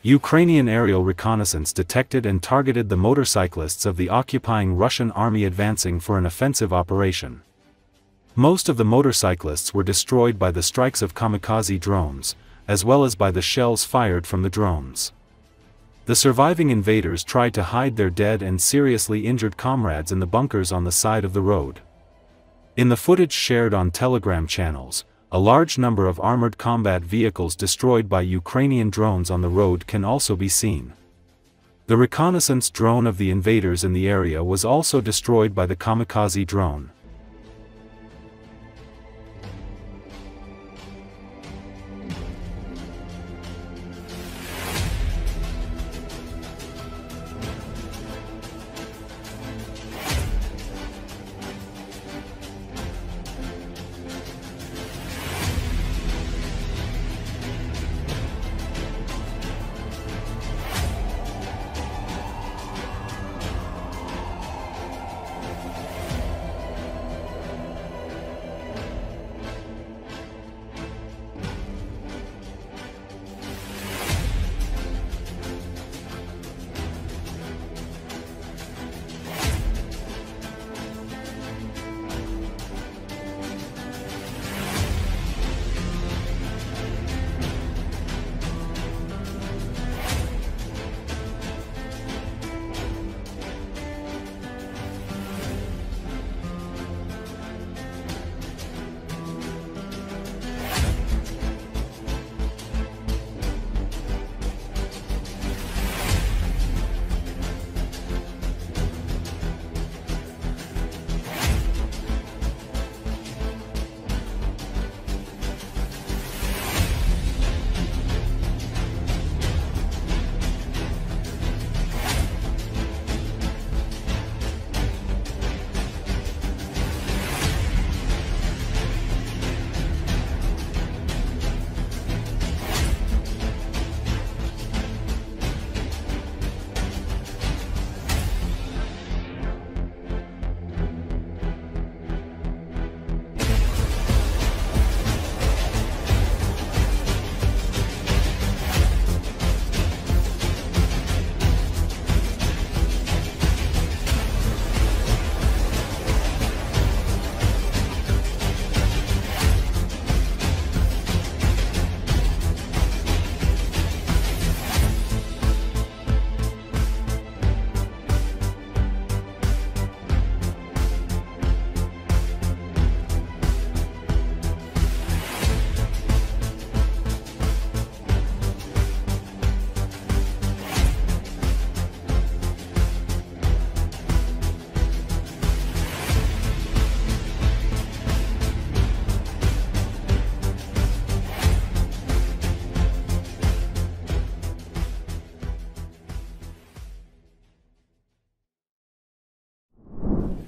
Ukrainian aerial reconnaissance detected and targeted the motorcyclists of the occupying Russian army advancing for an offensive operation. Most of the motorcyclists were destroyed by the strikes of kamikaze drones, as well as by the shells fired from the drones. The surviving invaders tried to hide their dead and seriously injured comrades in the bunkers on the side of the road. In the footage shared on Telegram channels, a large number of armored combat vehicles destroyed by Ukrainian drones on the road can also be seen. The reconnaissance drone of the invaders in the area was also destroyed by the kamikaze drone.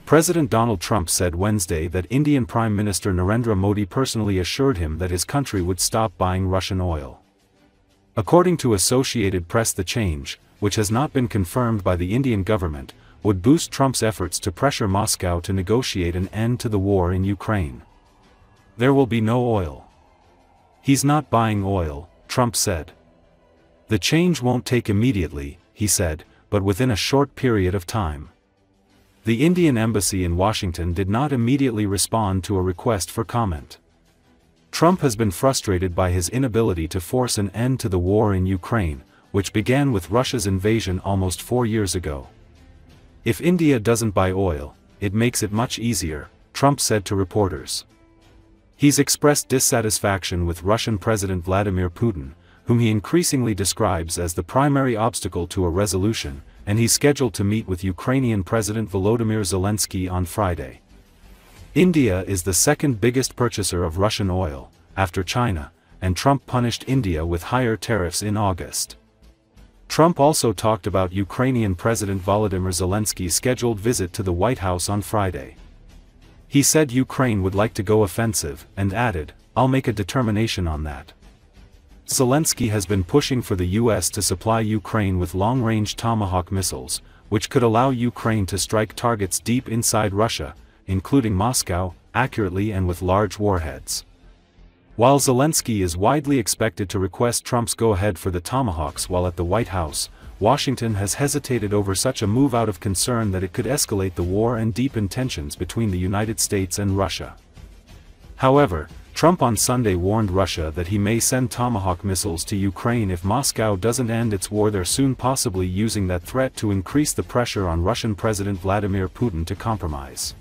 President Donald Trump said Wednesday that Indian Prime Minister Narendra Modi personally assured him that his country would stop buying Russian oil. According to Associated Press, the change, which has not been confirmed by the Indian government, would boost Trump's efforts to pressure Moscow to negotiate an end to the war in Ukraine. There will be no oil. He's not buying oil, Trump said. The change won't take immediately, he said, but within a short period of time. The Indian embassy in Washington did not immediately respond to a request for comment. Trump has been frustrated by his inability to force an end to the war in Ukraine, which began with Russia's invasion almost 4 years ago. If India doesn't buy oil, it makes it much easier, Trump said to reporters. He's expressed dissatisfaction with Russian President Vladimir Putin, whom he increasingly describes as the primary obstacle to a resolution, and he's scheduled to meet with Ukrainian President Volodymyr Zelensky on Friday. India is the second biggest purchaser of Russian oil, after China, and Trump punished India with higher tariffs in August. Trump also talked about Ukrainian President Volodymyr Zelensky's scheduled visit to the White House on Friday. He said Ukraine would like to go offensive, and added, "I'll make a determination on that." Zelensky has been pushing for the U.S. to supply Ukraine with long-range Tomahawk missiles, which could allow Ukraine to strike targets deep inside Russia, including Moscow, accurately and with large warheads. While Zelensky is widely expected to request Trump's go-ahead for the Tomahawks while at the White House, Washington has hesitated over such a move out of concern that it could escalate the war and deepen tensions between the United States and Russia. However, Trump on Sunday warned Russia that he may send Tomahawk missiles to Ukraine if Moscow doesn't end its war there soon, possibly using that threat to increase the pressure on Russian President Vladimir Putin to compromise.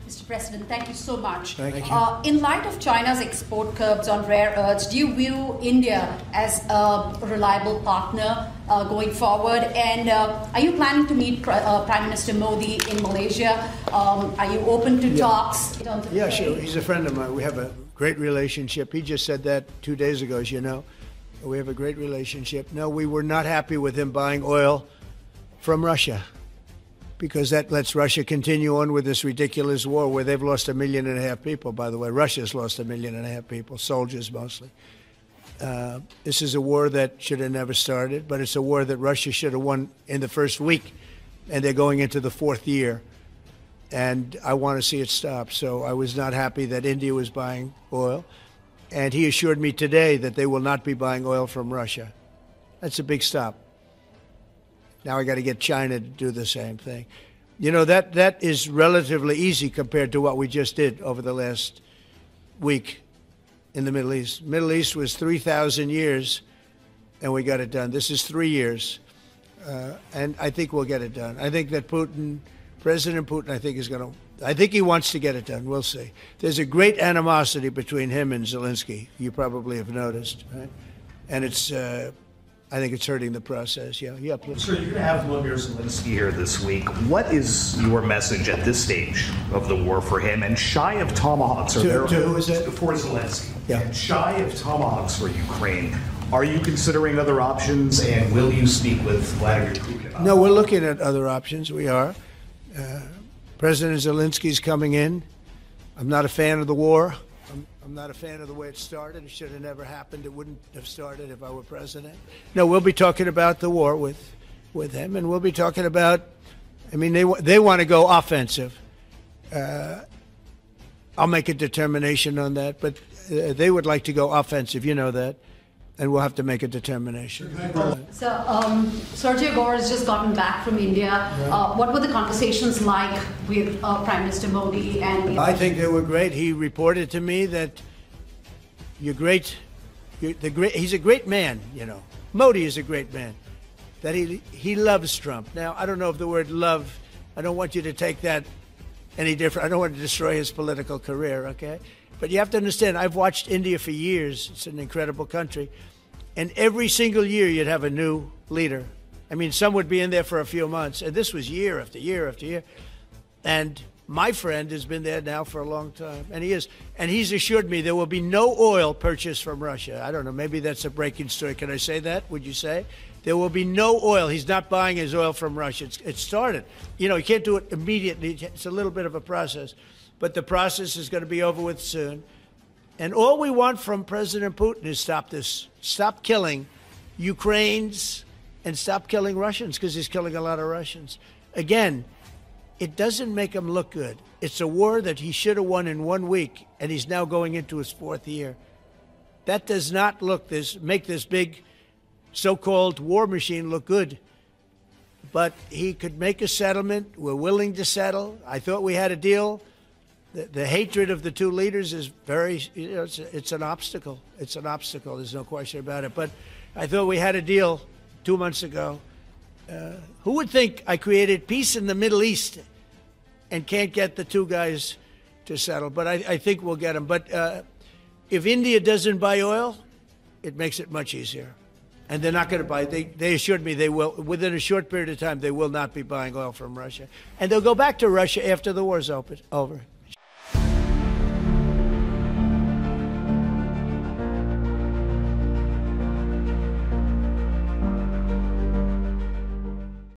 Mr. President, thank you so much. Thank you. In light of China's export curbs on rare earths, do you view India as a reliable partner going forward? And are you planning to meet Prime Minister Modi in Malaysia? Are you open to talks? Yeah, sure. He's a friend of mine. We have a great relationship. He just said that 2 days ago, as you know. We have a great relationship. No, we were not happy with him buying oil from Russia, because that lets Russia continue on with this ridiculous war where they've lost 1.5 million people, by the way. Russia's lost 1.5 million people, soldiers mostly. This is a war that should have never started, but it's a war that Russia should have won in the first week, and they're going into the 4th year. And I want to see it stop. So I was not happy that India was buying oil. And he assured me today that they will not be buying oil from Russia. That's a big stop. Now I got to get China to do the same thing. You know, that is relatively easy compared to what we just did over the last week in the Middle East. Middle East was 3,000 years, and we got it done. This is 3 years, and I think we'll get it done. I think that President Putin, I think he wants to get it done. We'll see. There's a great animosity between him and Zelensky. You probably have noticed, right? And it's, I think it's hurting the process. Yeah, please. Sir, you're going to have Vladimir Zelensky here this week. What is your message at this stage of the war for him? And shy of Tomahawks, to who is it? For Zelensky. Yeah. And shy of Tomahawks for Ukraine, are you considering other options, and will you speak with Vladimir Putin? No, we're looking at other options. We are. President Zelensky's coming in. I'm not a fan of the war. I'm not a fan of the way it started. It should have never happened. It wouldn't have started if I were president. No, we'll be talking about the war with him, and we'll be talking about, I mean, they want to go offensive. I'll make a determination on that, but they would like to go offensive, you know that, and we'll have to make a determination. So, Sergio Gore has just gotten back from India. Yeah. What were the conversations like with Prime Minister Modi? And I think they were great. He reported to me that he's a great man, you know. Modi is a great man. That he loves Trump. Now, I don't know if the word love, I don't want you to take that any different. I don't want to destroy his political career, okay? But you have to understand, I've watched India for years. It's an incredible country. And every single year you'd have a new leader. I mean, some would be in there for a few months. And this was year after year after year. And my friend has been there now for a long time. And he is. And he's assured me there will be no oil purchased from Russia. I don't know, maybe that's a breaking story. Can I say that? Would you say? There will be no oil. He's not buying his oil from Russia. It started. You know, you can't do it immediately. It's a little bit of a process. But the process is going to be over with soon. And all we want from President Putin is stop this. Stop killing Ukrainians and stop killing Russians, because he's killing a lot of Russians. Again, it doesn't make him look good. It's a war that he should have won in 1 week, and he's now going into his 4th year. That does not make this big so-called war machine look good. But he could make a settlement. We're willing to settle. I thought we had a deal. The hatred of the two leaders is very, you know, it's an obstacle. It's an obstacle. There's no question about it. But I thought we had a deal 2 months ago. Who would think I created peace in the Middle East and can't get the two guys to settle? But I think we'll get them. But if India doesn't buy oil, it makes it much easier. And they're not going to buy. They assured me they will. Within a short period of time, they will not be buying oil from Russia. And they'll go back to Russia after the war's over.